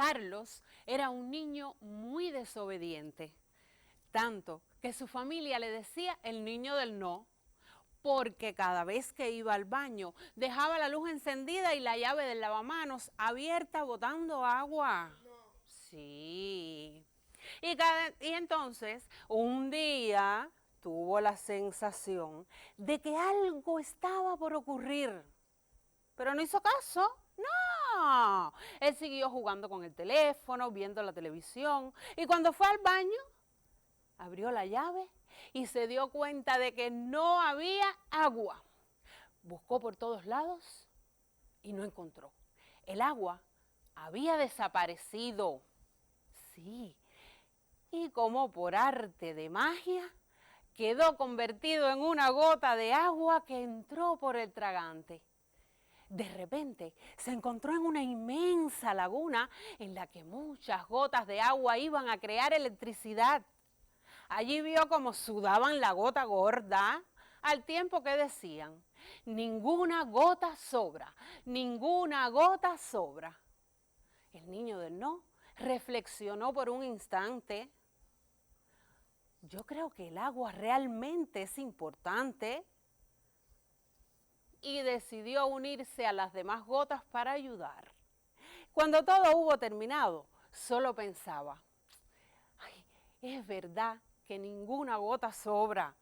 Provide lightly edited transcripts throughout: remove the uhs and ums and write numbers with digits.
Carlos era un niño muy desobediente, tanto que su familia le decía el niño del no, porque cada vez que iba al baño dejaba la luz encendida y la llave del lavamanos abierta botando agua. Sí. Y entonces, un día tuvo la sensación de que algo estaba por ocurrir, pero no hizo caso. No, él siguió jugando con el teléfono, viendo la televisión, y cuando fue al baño, abrió la llave y se dio cuenta de que no había agua. Buscó por todos lados y no encontró. El agua había desaparecido. Sí, y como por arte de magia, quedó convertido en una gota de agua que entró por el tragante. De repente se encontró en una inmensa laguna en la que muchas gotas de agua iban a crear electricidad. Allí vio cómo sudaban la gota gorda, al tiempo que decían, ninguna gota sobra, ninguna gota sobra. El niño del no reflexionó por un instante. Yo creo que el agua realmente es importante. Y decidió unirse a las demás gotas para ayudar. Cuando todo hubo terminado, solo pensaba, ay, es verdad que ninguna gota sobra.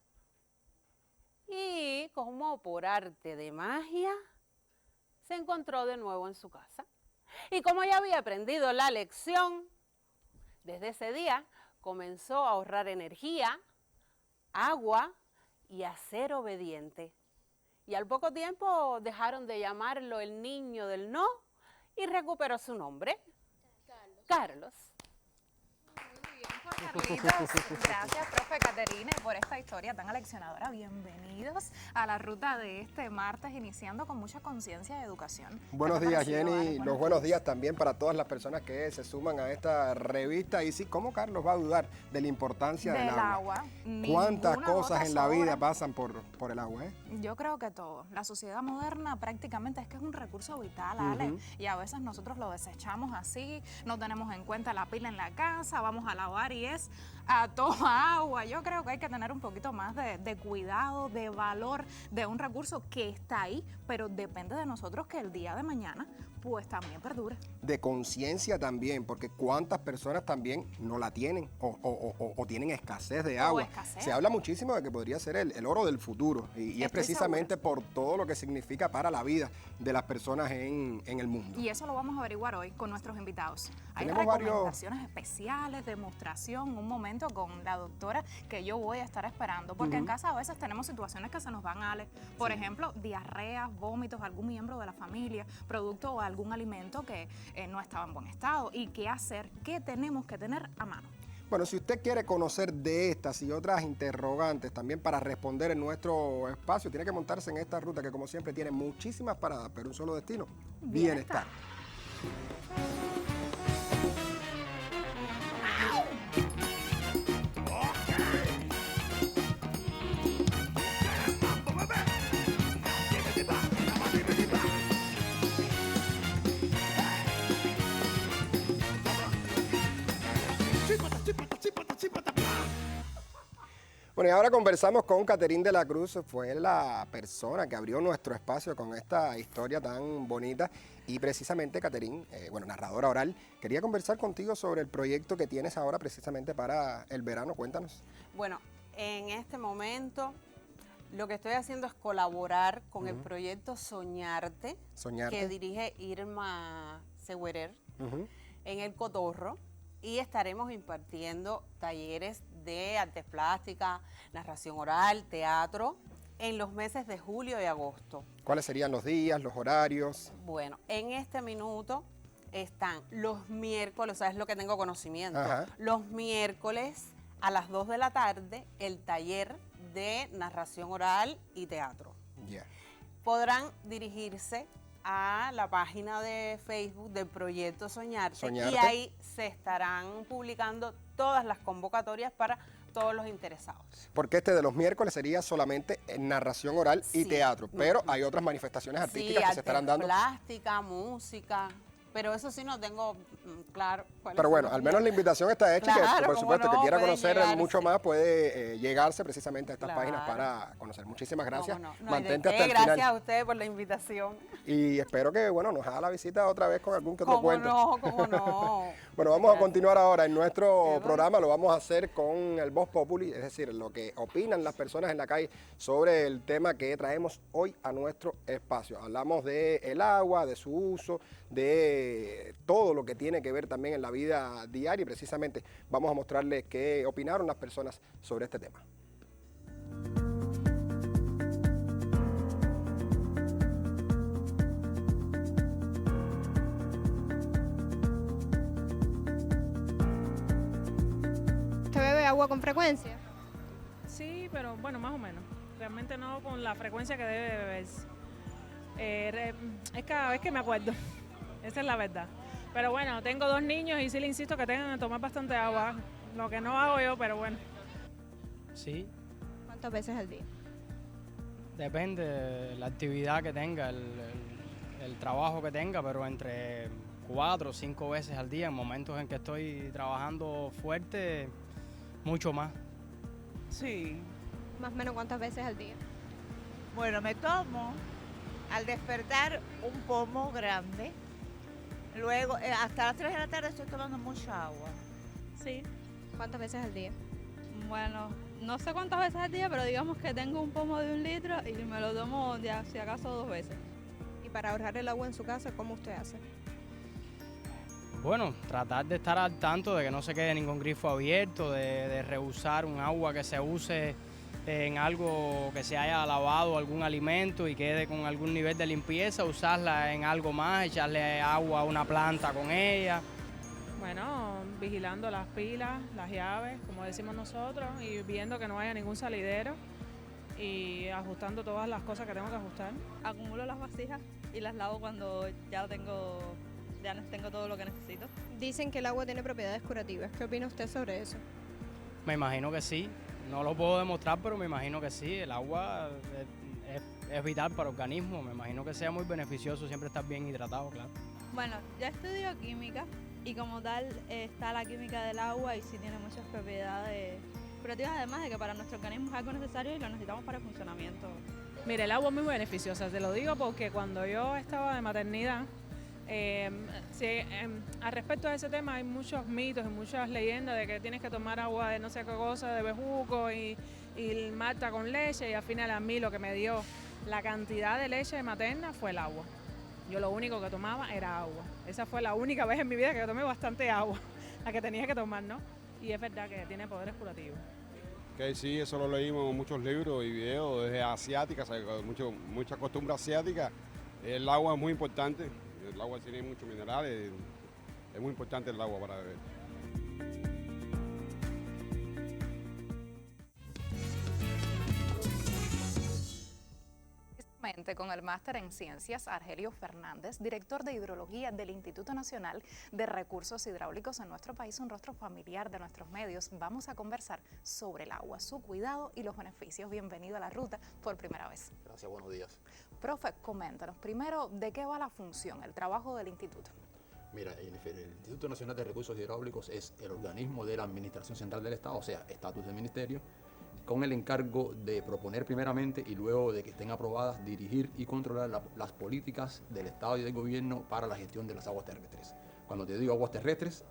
Y como por arte de magia, se encontró de nuevo en su casa. Y como ya había aprendido la lección, desde ese día comenzó a ahorrar energía, agua y a ser obediente. Y al poco tiempo dejaron de llamarlo el niño del no y recuperó su nombre, Carlos. Muy bien, Juan Carlitos. Gracias, profe Caterine, por esta historia tan aleccionadora. Bienvenidos a la ruta de este martes, iniciando con mucha conciencia de educación. Buenos días, Jenny. Los buenos días también para todas las personas que se suman a esta revista. Y sí, ¿cómo Carlos va a dudar de la importancia del agua? ¿Cuántas cosas en la vida pasan por el agua? Yo creo que todo. La sociedad moderna prácticamente es que es un recurso vital, Ale, y a veces nosotros lo desechamos así, no tenemos en cuenta la pila en la casa, vamos a lavar y es a toma agua. Yo creo que hay que tener un poquito más de cuidado, de valor de un recurso que está ahí, pero depende de nosotros que el día de mañana pues también perdure. De conciencia también, porque cuántas personas también no la tienen o tienen escasez de agua. Se habla muchísimo de que podría ser el oro del futuro y es precisamente por todo lo que significa para la vida de las personas en el mundo. Y eso lo vamos a averiguar hoy con nuestros invitados. Hay recomendaciones especiales, demostración, un momento con la doctora que yo voy a estar esperando, porque en casa a veces tenemos situaciones que se nos van, Ale. Por ejemplo, diarreas, vómitos, algún miembro de la familia, producto o algún alimento que no estaba en buen estado. ¿Y qué hacer? ¿Qué tenemos que tener a mano? Bueno, si usted quiere conocer de estas y otras interrogantes también para responder en nuestro espacio, tiene que montarse en esta ruta que como siempre tiene muchísimas paradas, pero un solo destino, bienestar. Bueno, y ahora conversamos con Caterine de la Cruz, fue la persona que abrió nuestro espacio con esta historia tan bonita. Y precisamente, Caterine, narradora oral, quería conversar contigo sobre el proyecto que tienes ahora precisamente para el verano. Cuéntanos. Bueno, en este momento lo que estoy haciendo es colaborar con el proyecto Soñarte, que dirige Irma Seguerer en El Cotorro. Y estaremos impartiendo talleres de artes plásticas, narración oral, teatro, en los meses de julio y agosto. ¿Cuáles serían los días, los horarios? Bueno, en este minuto están los miércoles, o sea, es lo que tengo conocimiento, los miércoles a las 2 de la tarde, el taller de narración oral y teatro. Podrán dirigirse a la página de Facebook del Proyecto Soñarte y ahí se estarán publicando todas las convocatorias para todos los interesados. Porque este de los miércoles sería solamente narración oral y teatro, pero hay otras manifestaciones artísticas que se estarán dando. Plástica, música. pero eso sí no tengo claro. Pero bueno, al menos la invitación está hecha y que, Claro, por cómo supuesto, que no, quiera pueden conocer llegarse. mucho más puede llegarse precisamente a estas Claro. páginas para conocer. Muchísimas gracias. ¿Cómo no? No hay de Mantente qué, hasta el gracias final. a ustedes por la invitación. Y espero que, bueno, nos haga la visita otra vez con algún que otro ¿Cómo cuento. no? ¿Cómo no? Bueno, vamos a Gracias. continuar ahora en nuestro bueno. programa. Lo vamos a hacer con el Voz Populi, es decir, lo que opinan las personas en la calle sobre el tema que traemos hoy a nuestro espacio. Hablamos del agua, de su uso, de todo lo que tiene que ver también en la vida diaria y precisamente vamos a mostrarles qué opinaron las personas sobre este tema. ¿Usted bebe agua con frecuencia? Sí, pero bueno, más o menos. Realmente no con la frecuencia que debe beberse. Es cada vez que me acuerdo. Esa es la verdad. Pero bueno, tengo 2 niños y sí le insisto que tengan que tomar bastante agua. Lo que no hago yo, pero bueno. Sí, ¿Cuántas veces al día? depende de la actividad que tenga, el trabajo que tenga, pero entre 4 o 5 veces al día, en momentos en que estoy trabajando fuerte, mucho más. Sí, Más o menos cuántas veces al día. bueno, me tomo al despertar un pomo grande. Luego, hasta las 3 de la tarde estoy tomando mucha agua. Sí, ¿Cuántas veces al día? bueno, no sé cuántas veces al día, pero digamos que tengo un pomo de 1 litro y me lo tomo si acaso 2 veces. Y para ahorrar el agua en su casa, ¿cómo usted hace? Bueno, tratar de estar al tanto de que no se quede ningún grifo abierto, de reusar un agua que se use en algo que se haya lavado, algún alimento y quede con algún nivel de limpieza, usarla en algo más, echarle agua a una planta con ella. Bueno, vigilando las pilas, las llaves, como decimos nosotros, y viendo que no haya ningún salidero y ajustando todas las cosas que tengo que ajustar. Acumulo las vasijas y las lavo cuando ya tengo todo lo que necesito. Dicen que el agua tiene propiedades curativas. ¿Qué opina usted sobre eso? Me imagino que sí, no lo puedo demostrar, pero me imagino que sí, el agua es vital para el organismo, me imagino que sea muy beneficioso siempre estar bien hidratado, claro. Bueno, yo estudio química y como tal está la química del agua y sí tiene muchas propiedades curativas, además de que para nuestro organismo es algo necesario y lo necesitamos para el funcionamiento. Mire, el agua es muy beneficiosa, te lo digo porque cuando yo estaba de maternidad, al respecto de ese tema hay muchos mitos y muchas leyendas de que tienes que tomar agua de no sé qué cosa, de bejuco y malta con leche, y al final a mí lo que me dio la cantidad de leche materna fue el agua. Yo lo único que tomaba era agua. Esa fue la única vez en mi vida que yo tomé bastante agua, la que tenía que tomar, ¿no? Y es verdad que tiene poderes curativos. Que sí, eso lo leímos en muchos libros y videos desde asiáticas, mucha costumbre asiática. El agua es muy importante, el agua tiene muchos minerales, es muy importante el agua para beber. Con el máster en Ciencias, Argelio Fernández, director de Hidrología del Instituto Nacional de Recursos Hidráulicos en nuestro país, un rostro familiar de nuestros medios. Vamos a conversar sobre el agua, su cuidado y los beneficios. Bienvenido a La Ruta por primera vez. Gracias, buenos días. Profe, coméntanos primero de qué va la función, el trabajo del instituto. Mira, el Instituto Nacional de Recursos Hidráulicos es el organismo de la Administración Central del Estado, o sea, estatus del ministerio, con el encargo de proponer primeramente y luego de que estén aprobadas, dirigir y controlar las políticas del Estado y del gobierno para la gestión de las aguas terrestres. Cuando te digo aguas terrestres,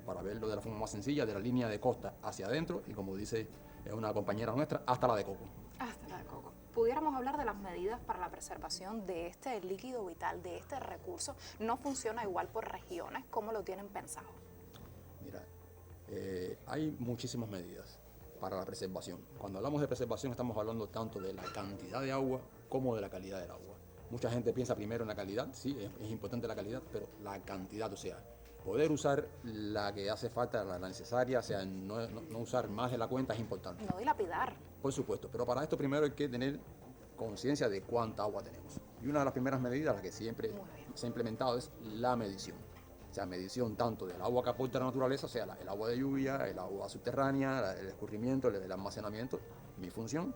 para verlo de la forma más sencilla, de la línea de costa hacia adentro y como dice una compañera nuestra, hasta la de Coco. Hasta la de Coco. Pudiéramos hablar de las medidas para la preservación de este líquido vital, de este recurso. No funciona igual por regiones. ¿Cómo lo tienen pensado? Mira, hay muchísimas medidas para la preservación. Cuando hablamos de preservación estamos hablando tanto de la cantidad de agua como de la calidad del agua. Mucha gente piensa primero en la calidad, sí, es importante la calidad, pero la cantidad, o sea, poder usar la que hace falta, la necesaria, o sea, no usar más de la cuenta es importante. No dilapidar. Por supuesto, pero para esto primero hay que tener conciencia de cuánta agua tenemos. Y una de las primeras medidas, la que siempre se ha implementado, es la medición. O sea, medición tanto del agua que aporta la naturaleza, o sea, el agua de lluvia, el agua subterránea, el escurrimiento, el almacenamiento, mi función.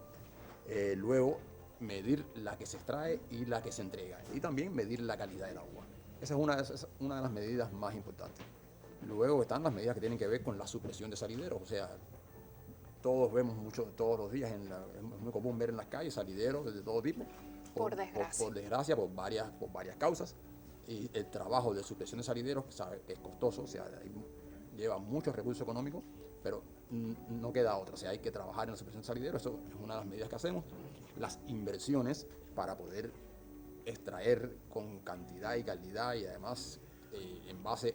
Luego, medir la que se extrae y la que se entrega. Y también medir la calidad del agua. Esa es una de las medidas más importantes. Luego están las medidas que tienen que ver con la supresión de salideros, o sea, todos vemos mucho, todos los días, es muy común ver en las calles salideros de todo tipo. Por desgracia. Por desgracia, por varias causas. Y el trabajo de supresión de salideros, sabe que es costoso, o sea, lleva muchos recursos económicos, pero no queda otra. O sea, hay que trabajar en la supresión de salideros, eso es una de las medidas que hacemos. Las inversiones para poder extraer con cantidad y calidad y además en base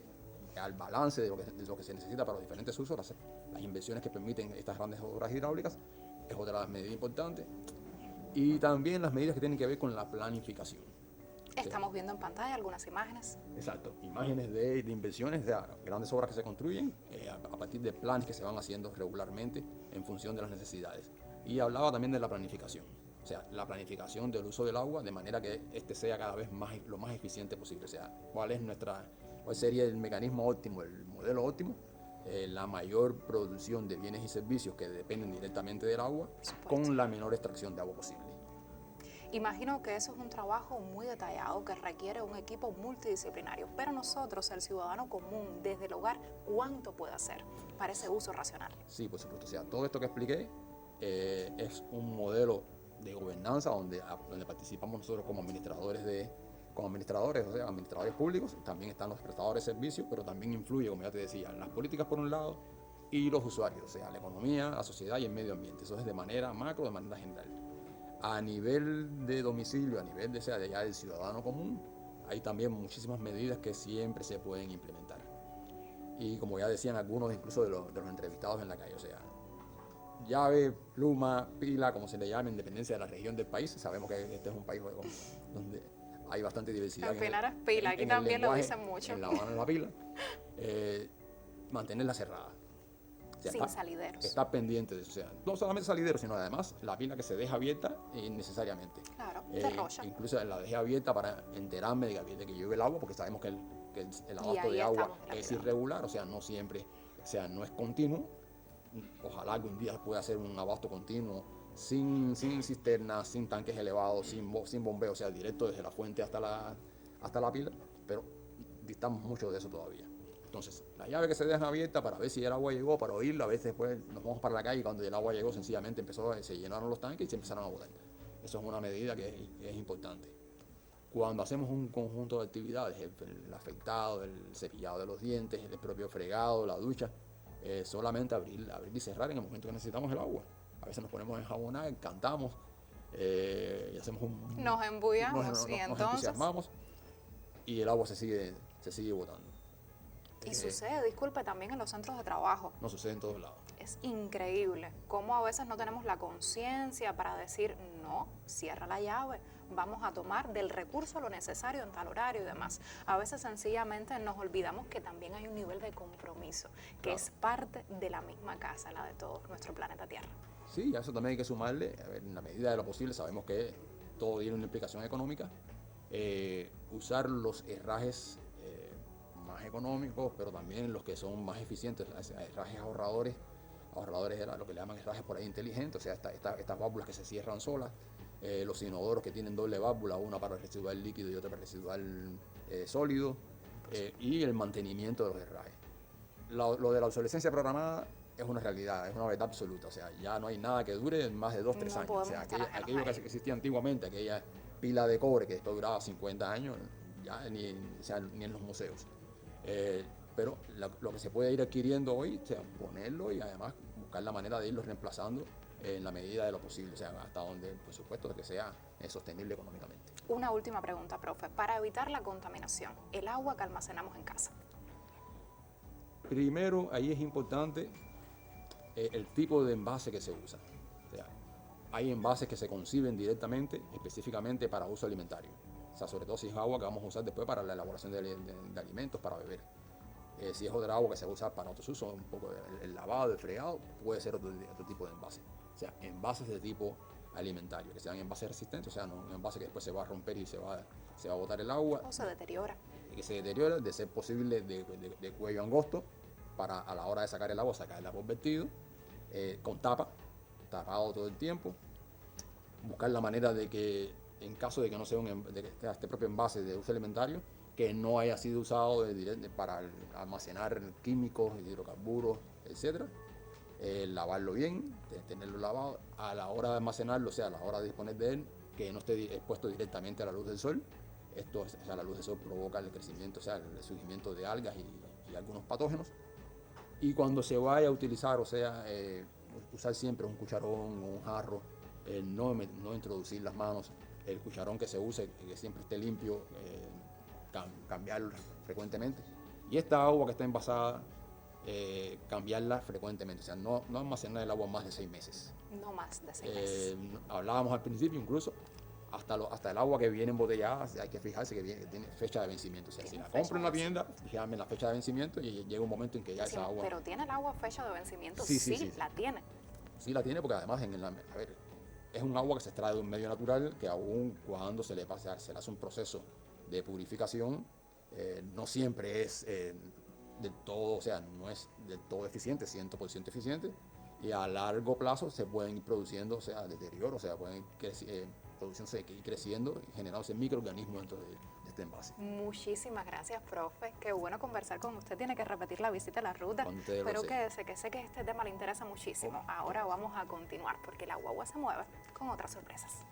al balance de lo que se necesita para los diferentes usos, las inversiones que permiten estas grandes obras hidráulicas es otra de las medidas importantes. Y también las medidas que tienen que ver con la planificación. Estamos viendo en pantalla algunas imágenes. Exacto, imágenes de inversiones, de grandes obras que se construyen a partir de planes que se van haciendo regularmente en función de las necesidades. Y hablaba también de la planificación, o sea, la planificación del uso del agua de manera que este sea cada vez lo más eficiente posible. O sea, cuál sería el mecanismo óptimo, el modelo óptimo, la mayor producción de bienes y servicios que dependen directamente del agua con la menor extracción de agua posible. Imagino que eso es un trabajo muy detallado que requiere un equipo multidisciplinario, pero nosotros, el ciudadano común, desde el hogar, ¿cuánto puede hacer para ese uso racional? Sí, por supuesto. O sea, todo esto que expliqué es un modelo de gobernanza donde participamos nosotros como administradores, o sea, administradores públicos. También están los prestadores de servicios, pero también influye, como ya te decía, las políticas por un lado y los usuarios, o sea, la economía, la sociedad y el medio ambiente. Eso es de manera macro, de manera general. A nivel de domicilio, a nivel de ya del ciudadano común, hay también muchísimas medidas que siempre se pueden implementar. Y como ya decían algunos incluso de los entrevistados en la calle, o sea, llave, pluma, pila, como se le llame, en dependencia de la región del país. Sabemos que este es un país donde hay bastante diversidad. En Pinar es pila, aquí también lo dicen mucho. En La Habana es la pila. Mantenerla cerrada. O sea, sin salideros. Está pendiente de eso. O sea, no solamente salideros, sino además la pila que se deja abierta innecesariamente. Claro, de rocha. Incluso la dejé abierta para enterarme de que llueve el agua, porque sabemos que el abasto de agua es irregular, o sea, no siempre, o sea, no es continuo. Ojalá algún día pueda hacer un abasto continuo, sin cisternas, sin tanques elevados, sin bombeo, o sea, directo desde la fuente hasta la pila, pero distamos mucho de eso todavía. Entonces, la llave que se deja abierta para ver si el agua llegó, para oírla, a veces después nos vamos para la calle y cuando el agua llegó sencillamente se llenaron los tanques y se empezaron a botar. Eso es una medida que es importante. Cuando hacemos un conjunto de actividades, el afeitado, el cepillado de los dientes, el propio fregado, la ducha, solamente abrir y cerrar en el momento que necesitamos el agua. A veces nos ponemos a enjabonar, cantamos y hacemos nos embullamos y entonces nos entusiasmamos y el agua se sigue botando. Y sucede, disculpe, también en los centros de trabajo. No sucede en todos lados. Es increíble cómo a veces no tenemos la conciencia para decir, no, cierra la llave, vamos a tomar del recurso lo necesario en tal horario y demás. A veces sencillamente nos olvidamos que también hay un nivel de compromiso, que es parte de la misma casa, la de todo nuestro planeta Tierra. Sí, a eso también hay que sumarle, en la medida de lo posible, sabemos que todo tiene una implicación económica, usar los herrajes más económicos, pero también los que son más eficientes, herrajes ahorradores era lo que le llaman herrajes por ahí inteligentes, o sea, estas válvulas que se cierran solas, los inodoros que tienen doble válvula, una para residual líquido y otra para residual sólido, y el mantenimiento de los herrajes. Lo de la obsolescencia programada es una realidad, es una verdad absoluta, o sea, ya no hay nada que dure más de 2-3 años, o sea, aquello que existía antiguamente, aquella pila de cobre que esto duraba 50 años, ya ni en los museos. Pero lo que se puede ir adquiriendo hoy, o sea, ponerlo y además buscar la manera de irlo reemplazando en la medida de lo posible, o sea, hasta donde, por supuesto, que sea sostenible económicamente. Una última pregunta, profe. Para evitar la contaminación, el agua que almacenamos en casa. Primero, ahí es importante el tipo de envase que se usa. O sea, hay envases que se conciben directamente, específicamente para uso alimentario. O sea, sobre todo si es agua que vamos a usar después para la elaboración de alimentos, para beber. Si es otra agua que se usa para otros usos, un poco el lavado, el fregado, puede ser otro tipo de envase. O sea, envases de tipo alimentario, que sean envases resistentes, o sea, no un envase que después se va a romper y se va a botar el agua. O se deteriora. Que se deteriora, de ser posible de cuello angosto, para a la hora de sacar el agua, sacarla por vertido, con tapado todo el tiempo. Buscar la manera de que, en caso de que no sea este propio envase de uso alimentario, que no haya sido usado para almacenar químicos, hidrocarburos, etc. Lavarlo bien, tenerlo lavado a la hora de almacenarlo, o sea, a la hora de disponer de él, que no esté expuesto directamente a la luz del sol. Esto, o sea, la luz del sol provoca el crecimiento, o sea, el surgimiento de algas y algunos patógenos. Y cuando se vaya a utilizar, o sea, usar siempre un cucharón o un jarro, no introducir las manos, el cucharón que se use, que siempre esté limpio, cambiarlo frecuentemente. Y esta agua que está envasada, cambiarla frecuentemente, o sea, no almacenar el agua más de 6 meses. No más de 6 meses. Hablábamos al principio incluso, hasta el agua que viene embotellada, hay que fijarse que tiene fecha de vencimiento. O sea, si la compro en la tienda, fíjame la fecha de vencimiento y llega un momento en que ya esa agua... Pero ¿tiene el agua fecha de vencimiento? Sí. La tiene. Sí la tiene porque además es un agua que se extrae de un medio natural que aún cuando se le hace un proceso de purificación, no siempre es del todo, o sea, no es del todo eficiente, 100% eficiente, y a largo plazo se pueden ir produciendo, o sea, deterioro, o sea, pueden produciéndose y creciendo y generándose microorganismos dentro de este envase. Muchísimas gracias, profe. Qué bueno conversar con usted. Tiene que repetir la visita a la ruta. Pero quédese, que sé que este tema le interesa muchísimo. Ahora vamos a continuar porque la guagua se mueve con otras sorpresas.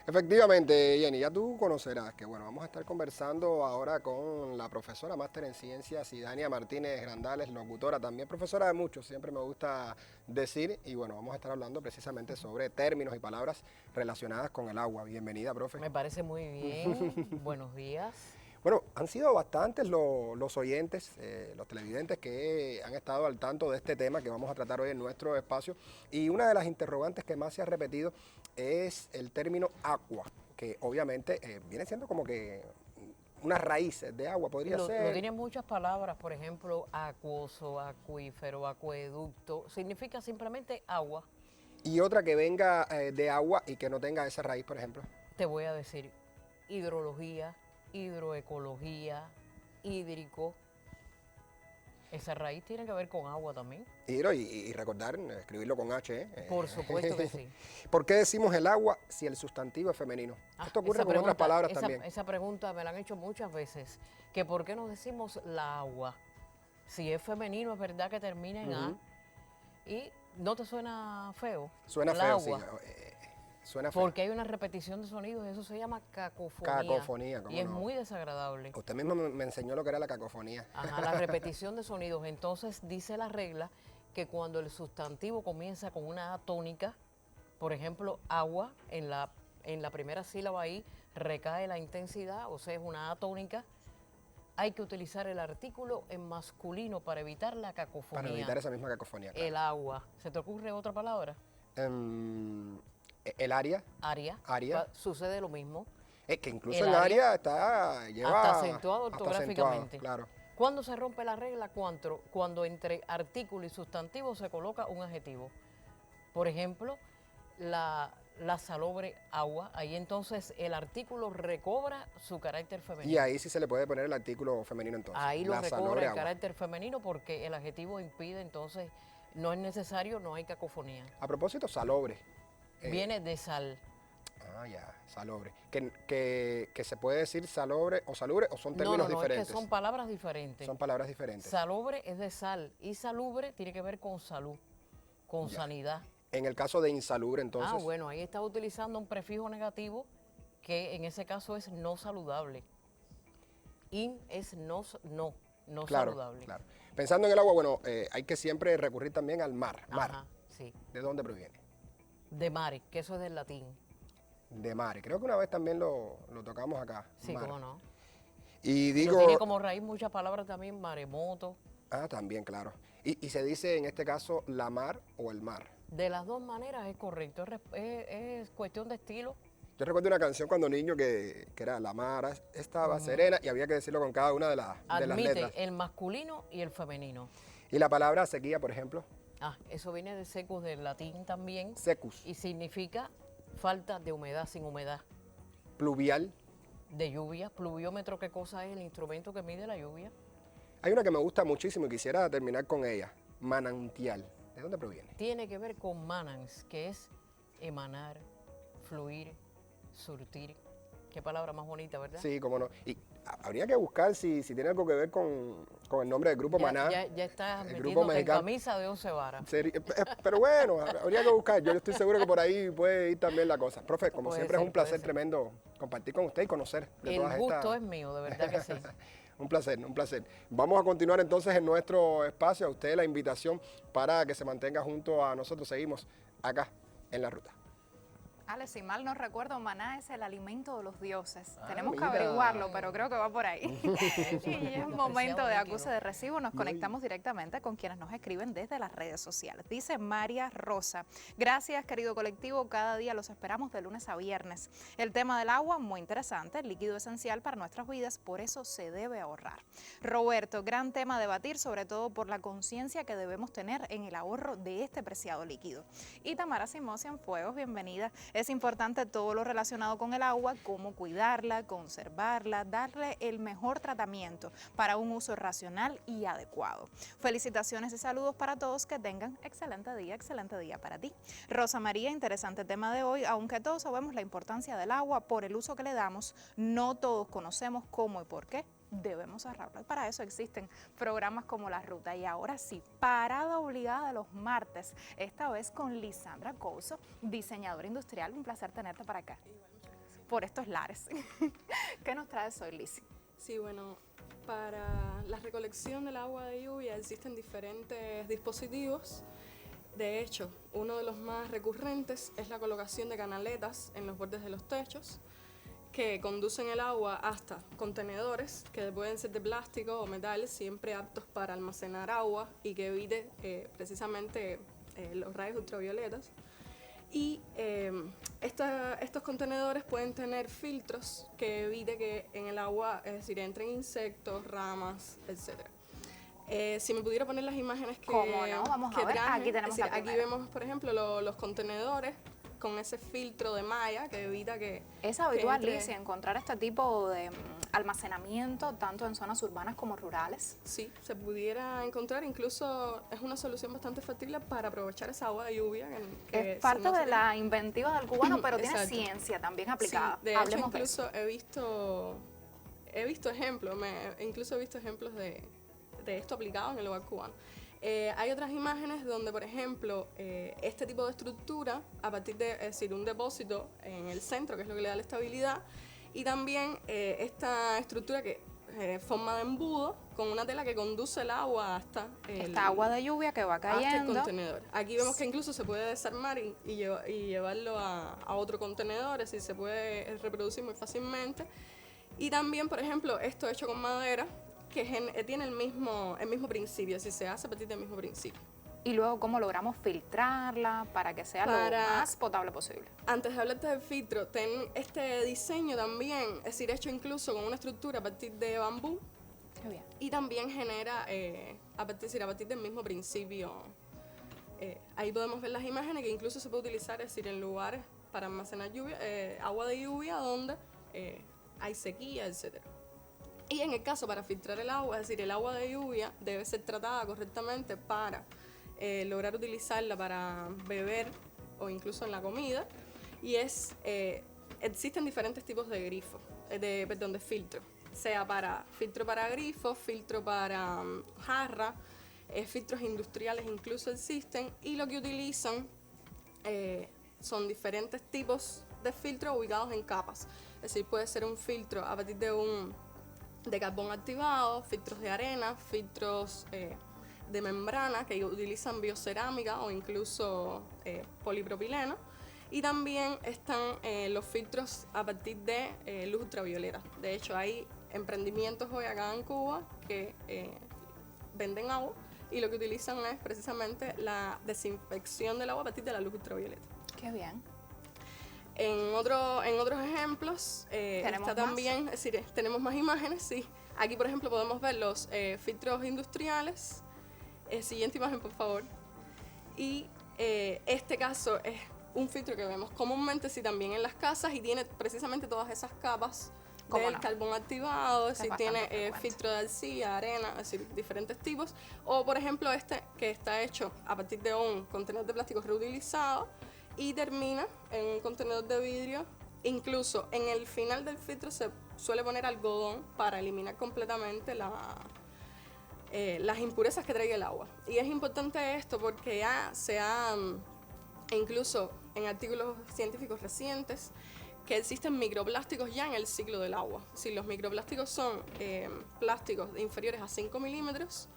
Efectivamente, Jenny, ya tú conocerás que bueno, vamos a estar conversando ahora con la profesora máster en ciencias, Sidania Martínez Grandales, locutora, también profesora de muchos, siempre me gusta decir, y bueno, vamos a estar hablando precisamente sobre términos y palabras relacionadas con el agua. Bienvenida, profe. Me parece muy bien. Buenos días. Bueno, han sido bastantes los oyentes, los televidentes que han estado al tanto de este tema que vamos a tratar hoy en nuestro espacio. Y una de las interrogantes que más se ha repetido es el término agua, que obviamente viene siendo como que una raíz de agua, podría ser. Lo tiene muchas palabras, por ejemplo, acuoso, acuífero, acueducto. Significa simplemente agua. Y otra que venga de agua y que no tenga esa raíz, por ejemplo. Te voy a decir hidrología, hidroecología, hídrico. Esa raíz tiene que ver con agua también. Y recordar, escribirlo con H. Por supuesto que sí. ¿Por qué decimos el agua si el sustantivo es femenino? Esto ocurre con otras palabras también. Esa pregunta me la han hecho muchas veces. Que ¿por qué no decimos la agua? Si es femenino, es verdad que termina en A. ¿Y no te suena feo? Suena feo, agua. Sí. Suena feo. Porque hay una repetición de sonidos, eso se llama cacofonía. Cacofonía, ¿cómo y es no? muy desagradable. Usted mismo me enseñó lo que era la cacofonía. Ajá, la repetición de sonidos. Entonces dice la regla que cuando el sustantivo comienza con una A tónica, por ejemplo, agua, en la primera sílaba ahí recae la intensidad, o sea, es una A tónica, hay que utilizar el artículo en masculino para evitar la cacofonía. Para evitar esa misma cacofonía, claro. El agua. ¿Se te ocurre otra palabra? El área. Área. Sucede lo mismo. Es que incluso el área lleva hasta acentuado ortográficamente. Claro. ¿Cuándo se rompe la regla? Cuando entre artículo y sustantivo se coloca un adjetivo. Por ejemplo, la salobre agua. Ahí entonces el artículo recobra su carácter femenino. Y ahí sí se le puede poner el artículo femenino entonces. Ahí lo recobra el carácter femenino porque el adjetivo impide, entonces no es necesario, no hay cacofonía. A propósito, salobre. Viene de sal. Ah, ya, salobre. Que se puede decir salobre o salubre o son términos diferentes. Es que son palabras diferentes. Son palabras diferentes. Salobre es de sal y salubre tiene que ver con salud, con sanidad. En el caso de insalubre, entonces. Ah, bueno, ahí está utilizando un prefijo negativo que en ese caso es no saludable. In es no saludable. Claro. Pensando en el agua, bueno, hay que siempre recurrir también al mar. Ajá, sí. ¿De dónde proviene? De mare, que eso es del latín. De mare. Creo que una vez también lo tocamos acá. Sí, mare. cómo no. Y digo... Pero tiene como raíz muchas palabras también, maremoto. Ah, también, claro. Y se dice en este caso la mar o el mar. De las dos maneras es correcto, es cuestión de estilo. Yo recuerdo una canción cuando niño que era La mar estaba serena y había que decirlo con cada una de las letras. Admite el masculino y el femenino. ¿Y la palabra sequía, por ejemplo? Ah, eso viene de secus, del latín también. Secus. Y significa falta de humedad, sin humedad. Pluvial. De lluvia. Pluviómetro, ¿qué cosa es el instrumento que mide la lluvia? Hay una que me gusta muchísimo y quisiera terminar con ella. Manantial. ¿De dónde proviene? Tiene que ver con manans, que es emanar, fluir, surtir. Qué palabra más bonita, ¿verdad? Sí, cómo no. Y habría que buscar si tiene algo que ver con el nombre del grupo Maná. Ya estás el grupo metiéndote en mexicano. camisa de 11 varas. Pero bueno, habría que buscar. Yo estoy seguro que por ahí puede ir también la cosa. Profe, como Puede siempre ser, es un placer puede ser. tremendo compartir con usted y conocer de El todas gusto estas... es mío, de verdad que sí. Un placer, un placer. Vamos a continuar entonces en nuestro espacio. A usted la invitación para que se mantenga junto a nosotros. Seguimos acá en La Ruta. Ale, si mal no recuerdo, maná es el alimento de los dioses. Tenemos que mira. averiguarlo, pero creo que va por ahí. Y es momento de acuse de recibo. Nos Y conectamos directamente con quienes nos escriben desde las redes sociales. Dice María Rosa: gracias, querido colectivo. Cada día los esperamos de lunes a viernes. El tema del agua, muy interesante. El líquido esencial para nuestras vidas, por eso se debe ahorrar. Roberto: gran tema a debatir, sobre todo por la conciencia que debemos tener en el ahorro de este preciado líquido. Y Tamara Simón Cienfuegos, bienvenida. Es importante todo lo relacionado con el agua, cómo cuidarla, conservarla, darle el mejor tratamiento para un uso racional y adecuado. Felicitaciones y saludos para todos, que tengan excelente día para ti. Rosa María: interesante tema de hoy, aunque todos sabemos la importancia del agua por el uso que le damos, no todos conocemos cómo y por qué debemos ahorrarla. Para eso existen programas como La Ruta. Y ahora sí, parada obligada de los martes, esta vez con Lisandra Couso, diseñadora industrial. Un placer tenerte para acá, por estos lares. ¿Qué nos traes hoy, Lizy? Sí, bueno, para la recolección del agua de lluvia existen diferentes dispositivos. De hecho, uno de los más recurrentes es la colocación de canaletas en los bordes de los techos, que conducen el agua hasta contenedores que pueden ser de plástico o metal, siempre aptos para almacenar agua y que evite precisamente los rayos ultravioletas. Y estos contenedores pueden tener filtros que evite que en el agua, es decir, entren insectos, ramas, etc. Si me pudiera poner las imágenes que, ¿Cómo no? Vamos a ver. traje, Aquí tenemos es decir, la aquí primera. vemos, por ejemplo, los contenedores con ese filtro de malla que evita que... Es habitual, entre- Lizy, encontrar este tipo de almacenamiento tanto en zonas urbanas como rurales. Sí, se pudiera encontrar, incluso es una solución bastante factible para aprovechar esa agua de lluvia. Que Es parte si no de se- la inventiva del cubano, pero tiene Exacto. ciencia también aplicada. Sí, de hecho, Hablemos de eso. incluso he visto ejemplos, incluso he visto ejemplos de esto aplicado en el hogar cubano. Hay otras imágenes donde, por ejemplo, este tipo de estructura, a partir de, es decir, un depósito en el centro, que es lo que le da la estabilidad, y también esta estructura que forma de embudo con una tela que conduce el agua hasta Esta agua de lluvia que va hasta el cayendo. contenedor. Aquí vemos que incluso se puede desarmar y llevarlo a otro contenedor, es decir, se puede reproducir muy fácilmente. Y también, por ejemplo, esto hecho con madera, que tiene el mismo principio, es decir, se hace a partir del mismo principio. Y luego, ¿cómo logramos filtrarla para que sea lo más potable posible? Antes de hablarte del filtro, ten este diseño también, es decir, hecho incluso con una estructura a partir de bambú. Qué bien. Y también genera, a partir del mismo principio. Ahí podemos ver las imágenes que incluso se puede utilizar, es decir, en lugares para almacenar agua de lluvia donde hay sequía, etc. Y en el caso para filtrar el agua, es decir, el agua de lluvia debe ser tratada correctamente para lograr utilizarla para beber o incluso en la comida. Y existen diferentes tipos de grifos, de filtro, sea para filtro para grifos, filtro para jarra, filtros industriales incluso existen, y lo que utilizan son diferentes tipos de filtros ubicados en capas. Es decir, puede ser un filtro a partir de carbón activado, filtros de arena, filtros de membrana que utilizan biocerámica o incluso polipropileno. Y también están los filtros a partir de luz ultravioleta. De hecho, hay emprendimientos hoy acá en Cuba que venden agua y lo que utilizan es precisamente la desinfección del agua a partir de la luz ultravioleta. Qué bien. En otros ejemplos está también, es decir, tenemos más imágenes, sí. Aquí, por ejemplo, podemos ver los filtros industriales. Siguiente imagen, por favor. Y este caso es un filtro que vemos comúnmente, sí, también en las casas, y tiene precisamente todas esas capas del carbón activado, es decir, tiene filtro de arcilla, arena, es decir, diferentes tipos. O, por ejemplo, este que está hecho a partir de un contenedor de plástico reutilizado y termina en un contenedor de vidrio incluso en el final del filtro se suele poner algodón para eliminar completamente las impurezas que traiga el agua. Y es importante esto porque ya se ha, incluso en artículos científicos recientes, que existen microplásticos ya en el ciclo del agua. Si los microplásticos son plásticos inferiores a 5 milímetros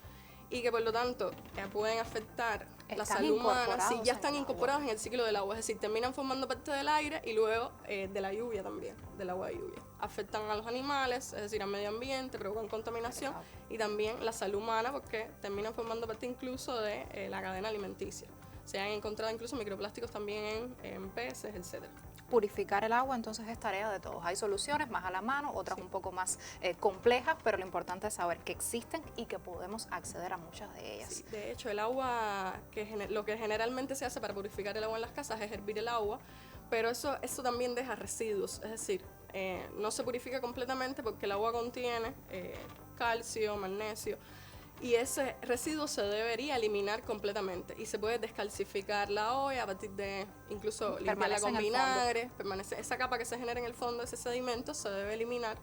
y que por lo tanto pueden afectar la salud humana, si ya están incorporados en el ciclo del agua, es decir, terminan formando parte del aire y luego de la lluvia también, del agua de lluvia. Afectan a los animales, es decir, al medio ambiente, provocan contaminación y también la salud humana porque terminan formando parte incluso de la cadena alimenticia. Se han encontrado incluso microplásticos también en peces, etcétera. Purificar el agua entonces es tarea de todos. Hay soluciones más a la mano, otras un poco más complejas, pero lo importante es saber que existen y que podemos acceder a muchas de ellas. Sí, de hecho, el agua, lo que generalmente se hace para purificar el agua en las casas es hervir el agua, pero eso también deja residuos, es decir, no se purifica completamente porque el agua contiene calcio, magnesio, y ese residuo se debería eliminar completamente y se puede descalcificar la olla a partir de incluso limpiarla con vinagre, permanece esa capa que se genera en el fondo, ese sedimento se debe eliminar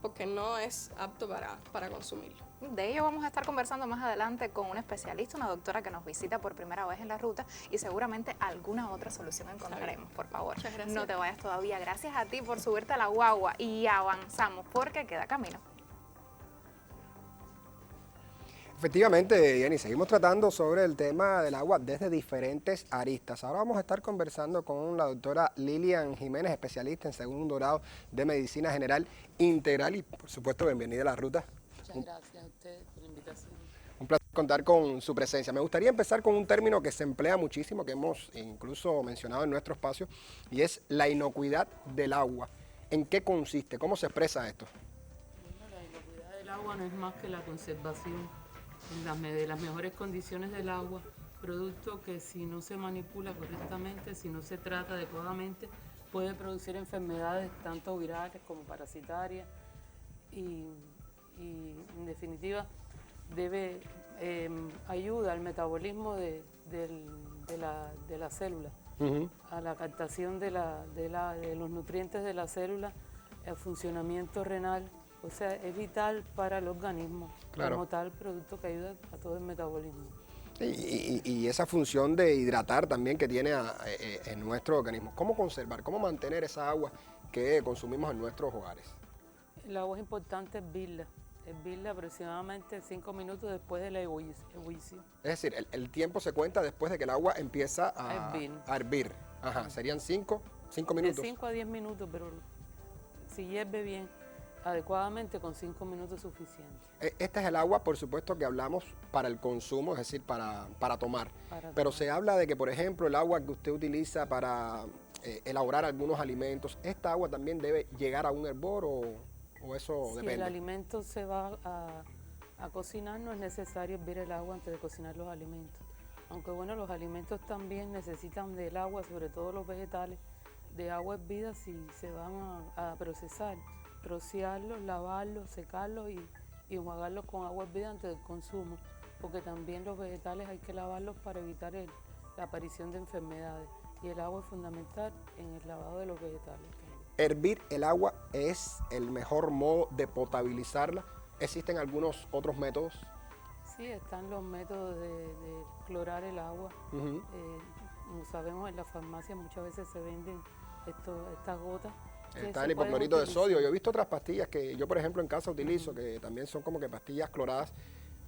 porque no es apto para consumirlo. De ello vamos a estar conversando más adelante con una especialista, una doctora que nos visita por primera vez en la ruta y seguramente alguna otra solución encontraremos. Por favor, no te vayas todavía. Gracias a ti por subirte a la guagua y avanzamos porque queda camino. Efectivamente, Jenny, seguimos tratando sobre el tema del agua desde diferentes aristas. Ahora vamos a estar conversando con la doctora Lilian Jiménez, especialista en segundo grado de Medicina General Integral y, por supuesto, bienvenida a la ruta. Muchas gracias a ustedes por la invitación. Un placer contar con su presencia. Me gustaría empezar con un término que se emplea muchísimo, que hemos incluso mencionado en nuestro espacio, y es la inocuidad del agua. ¿En qué consiste? ¿Cómo se expresa esto? Bueno, la inocuidad del agua no es más que la conservación de las mejores condiciones del agua, producto que si no se manipula correctamente, si no se trata adecuadamente, puede producir enfermedades tanto virales como parasitarias y en definitiva ayuda al metabolismo de la célula, a la captación de los nutrientes de la célula, al funcionamiento renal. O sea, es vital para el organismo, como tal producto que ayuda a todo el metabolismo. Y esa función de hidratar también que tiene en nuestro organismo. ¿Cómo conservar, cómo mantener esa agua que consumimos en nuestros hogares? El agua es importante hervirla aproximadamente 5 minutos después de la ebullición. Es decir, el tiempo se cuenta después de que el agua empieza a hervir. Ajá, serían 5 minutos. De 5 a 10 minutos, pero si hierve bien, adecuadamente, con 5 minutos es suficiente. Este es el agua, por supuesto, que hablamos para el consumo, es decir, para tomar. Pero se habla de que, por ejemplo, el agua que usted utiliza para elaborar algunos alimentos, ¿esta agua también debe llegar a un hervor o eso depende? Si el alimento se va a cocinar, no es necesario hervir el agua antes de cocinar los alimentos. Aunque bueno, los alimentos también necesitan del agua, sobre todo los vegetales, de agua hervida si se van a procesar. Rociarlos, lavarlos, secarlos y enjuagarlos con agua hervida antes del consumo, porque también los vegetales hay que lavarlos para evitar la aparición de enfermedades y el agua es fundamental en el lavado de los vegetales. ¿Hervir el agua es el mejor modo de potabilizarla? ¿Existen algunos otros métodos? Sí, están los métodos de clorar el agua. Como sabemos, en la farmacia muchas veces se venden estas gotas. Está el hipoclorito de sodio. Yo he visto otras pastillas que yo, por ejemplo, en casa utilizo, que también son como que pastillas cloradas,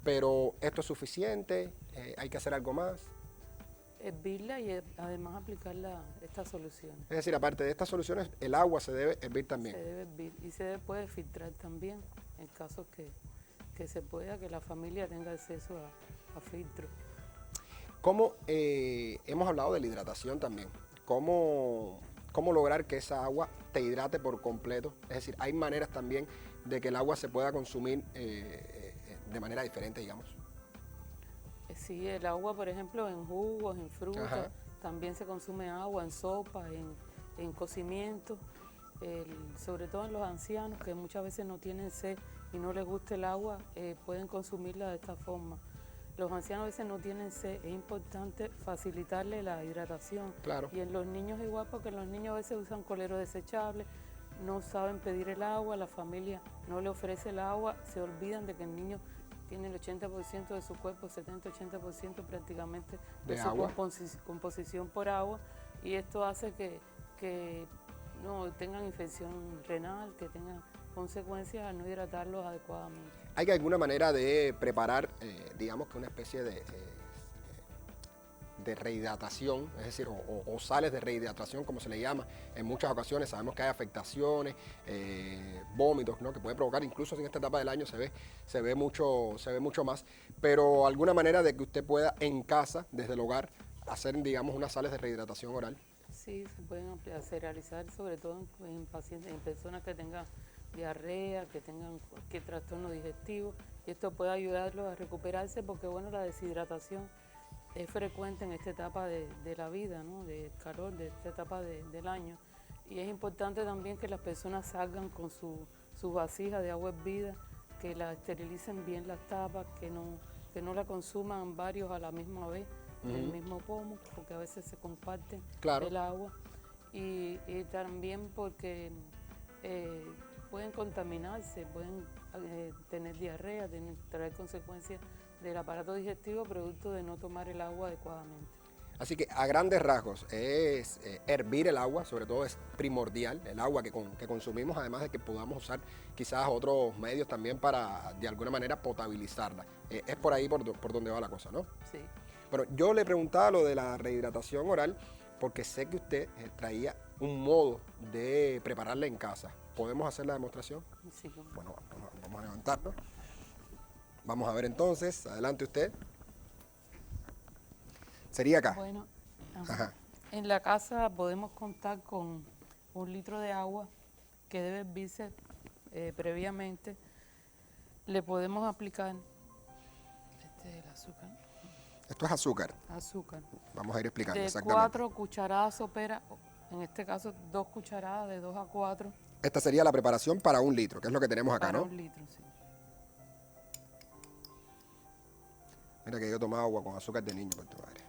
pero ¿esto es suficiente? ¿Hay que hacer algo más? Hervirla y además aplicar esta solución. Es decir, aparte de estas soluciones, el agua se debe hervir también. Se debe hervir y se puede filtrar también, en caso que se pueda, que la familia tenga acceso a filtro. ¿Cómo, hemos hablado de la hidratación también, cómo lograr que esa agua te hidrate por completo? Es decir, hay maneras también de que el agua se pueda consumir de manera diferente, digamos. Sí, el agua, por ejemplo, en jugos, en frutas, también se consume agua, en sopa, en cocimiento, sobre todo en los ancianos que muchas veces no tienen sed y no les gusta el agua, pueden consumirla de esta forma. los ancianos a veces no tienen sed, es importante facilitarle la hidratación. Claro. Y en los niños igual, porque los niños a veces usan coleros desechables, no saben pedir el agua, la familia no le ofrece el agua, se olvidan de que el niño tiene el 80% de su cuerpo, 70-80% prácticamente de su agua. composición por agua, y esto hace que no tengan infección renal, que tengan consecuencias al no hidratarlos adecuadamente. ¿Hay alguna manera de preparar, digamos que una especie de rehidratación, es decir, o sales de rehidratación, como se le llama? En muchas ocasiones sabemos que hay afectaciones, vómitos, ¿no?, que puede provocar, incluso en esta etapa del año se ve mucho más, pero alguna manera de que usted pueda en casa, desde el hogar, hacer, digamos, unas sales de rehidratación oral. Sí, se pueden realizar sobre todo en pacientes, en personas que tengan diarrea, que tengan cualquier trastorno digestivo, y esto puede ayudarlos a recuperarse, porque bueno, la deshidratación es frecuente en esta etapa de la vida, ¿no?, del calor, de esta etapa del año, y es importante también que las personas salgan con su vasija de agua hervida, que la esterilicen bien las tapas, que no la consuman varios a la misma vez, del mismo pomo, porque a veces se comparten el agua, y también porque pueden contaminarse, pueden tener diarrea, traer consecuencias del aparato digestivo producto de no tomar el agua adecuadamente. Así que a grandes rasgos es hervir el agua, sobre todo es primordial, el agua que consumimos, además de que podamos usar quizás otros medios también para de alguna manera potabilizarla. Es por ahí por donde va la cosa, ¿no? Sí. Bueno, yo le preguntaba lo de la rehidratación oral porque sé que usted traía un modo de prepararla en casa. ¿Podemos hacer la demostración? Sí. Bueno, vamos a levantarlo. Vamos a ver entonces, adelante usted. Sería acá. Bueno, Ajá. En la casa podemos contar con 1 litro de agua que debe hervirse previamente. Le podemos aplicar el azúcar. Esto es azúcar. Azúcar. Vamos a ir explicando de exactamente. 4 cucharadas soperas, en este caso 2 cucharadas, de 2 a 4. Esta sería la preparación para 1 litro, que es lo que tenemos acá, para ¿no? 1 litro, sí. Mira que yo tomaba agua con azúcar de niño, por tu madre.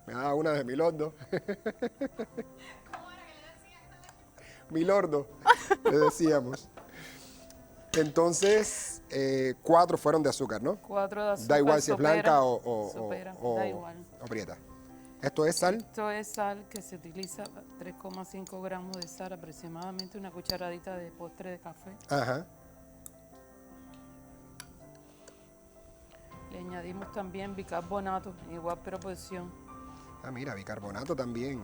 Me daba una de Milordo. Milordo, le decíamos. Entonces, 4 fueron de azúcar, ¿no? 4 de azúcar. Da igual si es blanca sopera, o da igual. o prieta. ¿Esto es sal? Esto es sal que se utiliza, 3,5 gramos de sal, aproximadamente una cucharadita de postre de café. Ajá. Le añadimos también bicarbonato en igual proporción. Ah, mira, bicarbonato también.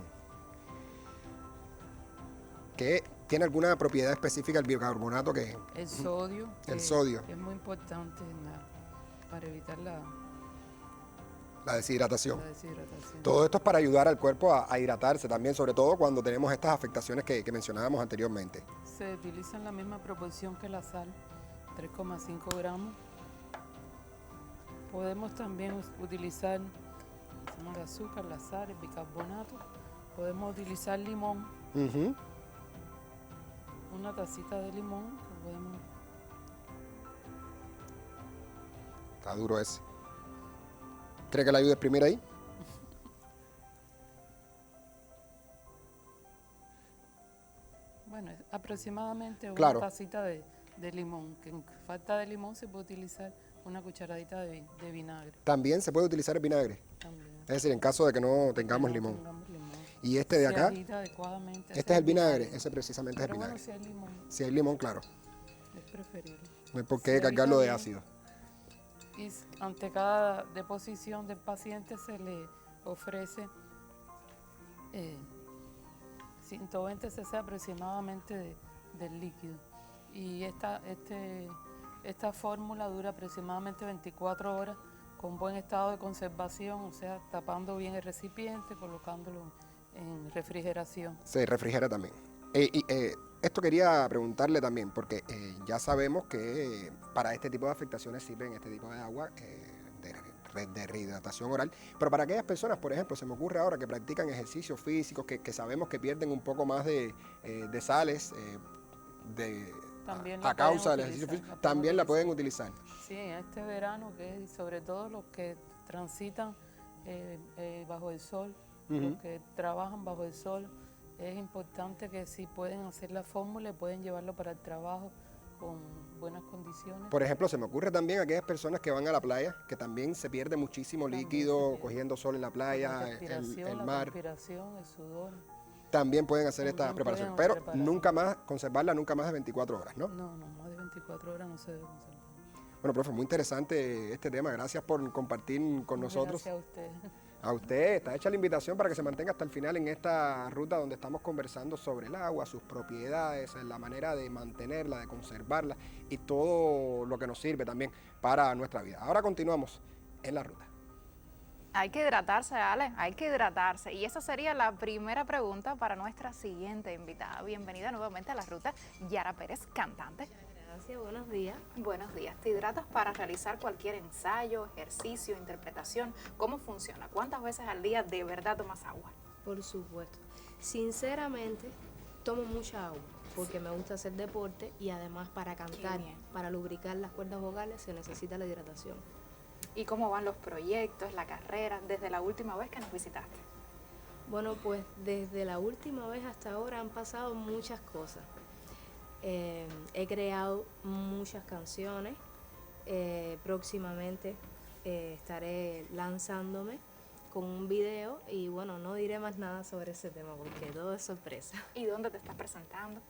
¿Qué tiene alguna propiedad específica el bicarbonato que? El sodio. El sodio. Que es muy importante para evitar la deshidratación. deshidratación. Todo esto es para ayudar al cuerpo a hidratarse también, sobre todo cuando tenemos estas afectaciones que mencionábamos anteriormente. Se utiliza en la misma proporción que la sal, 3,5 gramos. Podemos también utilizar el azúcar, la sal, el bicarbonato. Podemos utilizar limón, una tacita de limón. Está duro ese. ¿Cree que le ayude a exprimir ahí? Bueno, aproximadamente Claro. una tacita de limón, que en falta de limón se puede utilizar una cucharadita de vinagre. También se puede utilizar el vinagre. También. Es decir, en caso de que no tengamos limón. Y este de acá, adecuadamente. este es el vinagre, ese precisamente es el Pero vinagre. bueno, si hay limón, Si hay limón, claro. es preferible. No hay por qué Se cargarlo de evita ácido. Y ante cada deposición del paciente se le ofrece 120 cc aproximadamente del líquido. Y esta fórmula dura aproximadamente 24 horas con buen estado de conservación, o sea, tapando bien el recipiente, colocándolo en refrigeración. Se refrigera también. Esto quería preguntarle también, porque ya sabemos que para este tipo de afectaciones sirven este tipo de agua de rehidratación oral, pero para aquellas personas, por ejemplo, se me ocurre ahora que practican ejercicios físicos, que sabemos que pierden un poco más de sales también a causa del ejercicio físico, también la pueden utilizar. Sí, este verano, que sobre todo los que transitan bajo el sol, los que trabajan bajo el sol, es importante que si pueden hacer la fórmula, pueden llevarlo para el trabajo con buenas condiciones. Por ejemplo, se me ocurre también aquellas personas que van a la playa, que también se pierde muchísimo líquido cogiendo sol en la playa, el mar. La transpiración, el sudor. También pueden hacer esta preparación, pero nunca más, conservarla nunca más de 24 horas, ¿no? No, más de 24 horas no se debe conservar. Bueno, profe, muy interesante este tema. Gracias por compartir con nosotros. Gracias a usted. A usted está hecha la invitación para que se mantenga hasta el final en esta ruta donde estamos conversando sobre el agua, sus propiedades, la manera de mantenerla, de conservarla y todo lo que nos sirve también para nuestra vida. Ahora continuamos en la ruta. Hay que hidratarse, Ale, hay que hidratarse. Y esa sería la primera pregunta para nuestra siguiente invitada. Bienvenida nuevamente a la ruta, Yara Pérez, cantante. Gracias, buenos días. Buenos días. ¿Te hidratas para realizar cualquier ensayo, ejercicio, interpretación? ¿Cómo funciona? ¿Cuántas veces al día de verdad tomas agua? Por supuesto. Sinceramente, tomo mucha agua porque me gusta hacer deporte y además para cantar, para lubricar las cuerdas vocales se necesita la hidratación. ¿Y cómo van los proyectos, la carrera, desde la última vez que nos visitaste? Bueno, pues desde la última vez hasta ahora han pasado muchas cosas. He creado muchas canciones. Próximamente estaré lanzándome con un video y bueno, no diré más nada sobre ese tema porque todo es sorpresa. ¿Y dónde te estás presentando?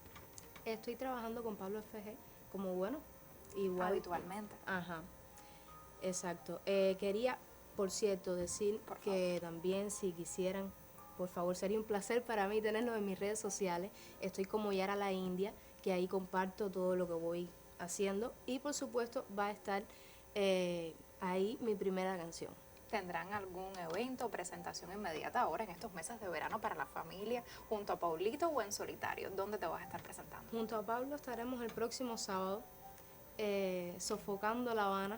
Estoy trabajando con Pablo FG como bueno, igual. Habitualmente. Ajá. Exacto. Quería, por cierto, decir que también si quisieran, por favor, sería un placer para mí tenerlo en mis redes sociales. Estoy como Yara la India, que ahí comparto todo lo que voy haciendo y por supuesto va a estar ahí mi primera canción. ¿Tendrán algún evento o presentación inmediata ahora en estos meses de verano para la familia, junto a Paulito o en solitario? ¿Dónde te vas a estar presentando? Junto a Pablo estaremos el próximo sábado. Sofocando La Habana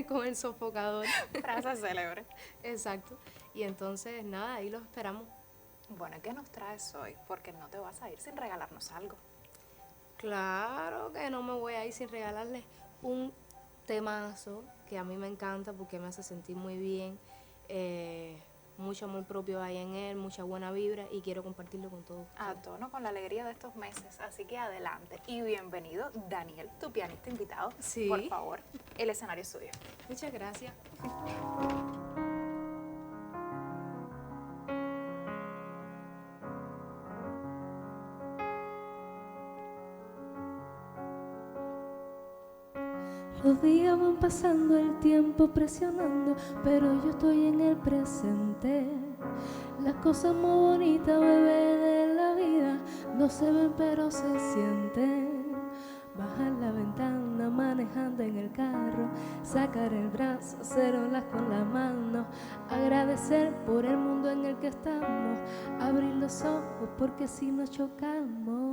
con el sofocador. Frase célebre. Exacto. Y entonces, nada, ahí los esperamos. Bueno, ¿qué nos traes hoy? Porque no te vas a ir sin regalarnos algo. Claro que no me voy a ir sin regalarles un temazo que a mí me encanta porque me hace sentir muy bien. Mucho amor propio hay en él, mucha buena vibra y quiero compartirlo con todos. A tono con la alegría de estos meses, así que adelante y bienvenido Daniel, tu pianista invitado. Sí. Por favor, el escenario es suyo. Muchas gracias. Los días van pasando, el tiempo presionando, pero yo estoy en el presente. Las cosas muy bonitas, bebé, de la vida no se ven pero se sienten. Bajar la ventana, manejando en el carro, sacar el brazo, hacer olas con la mano, agradecer por el mundo en el que estamos, abrir los ojos porque si nos chocamos.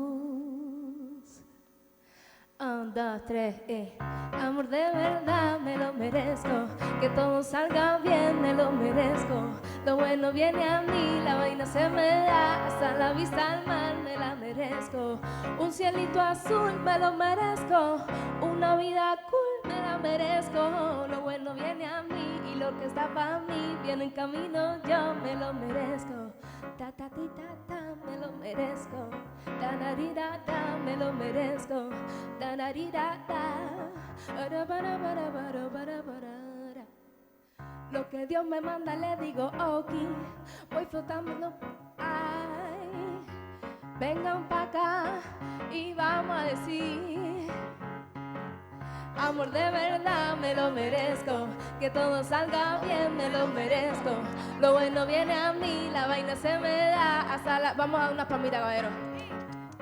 1, 2, 3, Amor de verdad me lo merezco, que todo salga bien me lo merezco. Lo bueno viene a mí, la vaina se me da, hasta la vista al mar me la merezco. Un cielito azul me lo merezco, una vida cool me la merezco. Lo bueno viene a mí y lo que está para mí viene en camino, yo me lo merezco. Ta ta ti ta ta me lo merezco, ta na ri da ta me lo merezco, ta na ri da ta. Lo que Dios me manda le digo ok, voy flotando, ay, vengan pa' acá y vamos a decir, amor de verdad me lo merezco, que todo salga bien me lo merezco, lo bueno viene a mí, la vaina se me da, hasta la, vamos a unas palmitas, caballero,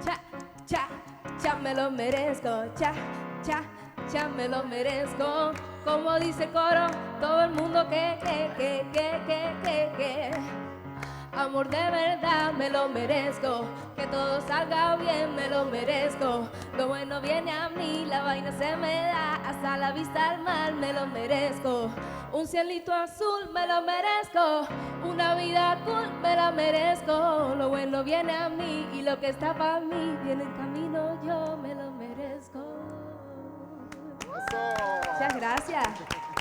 cha, cha, cha me lo merezco, cha, cha, cha me lo merezco, como dice el coro, todo el mundo que. Amor de verdad me lo merezco, que todo salga bien me lo merezco, lo bueno viene a mí, la vaina se me da, hasta la vista al mar me lo merezco, un cielito azul me lo merezco, una vida cool me la merezco, lo bueno viene a mí y lo que está para mí viene en camino, yo me lo merezco. merezco. Muchas gracias.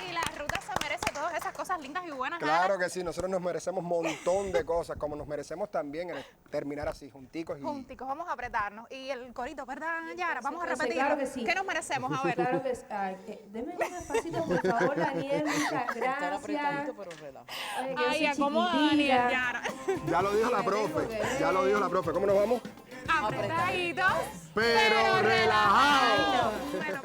Y la ruta se merece todas esas cosas lindas y buenas. Claro que sí, nosotros nos merecemos un montón de cosas, como nos merecemos también terminar así, junticos. Junticos, vamos a apretarnos. Y el corito, ¿verdad, Yara? Vamos a repetir. Claro que sí. ¿Qué nos merecemos? A ver. Claro que sí. Deme un espacito, por favor, Daniel. Muchas gracias. Ay, acomoda, Daniel, Yara. Ya lo dijo la profe, ya lo dijo la profe. ¿Cómo nos vamos? Apretaditos, pero relajados. Bueno,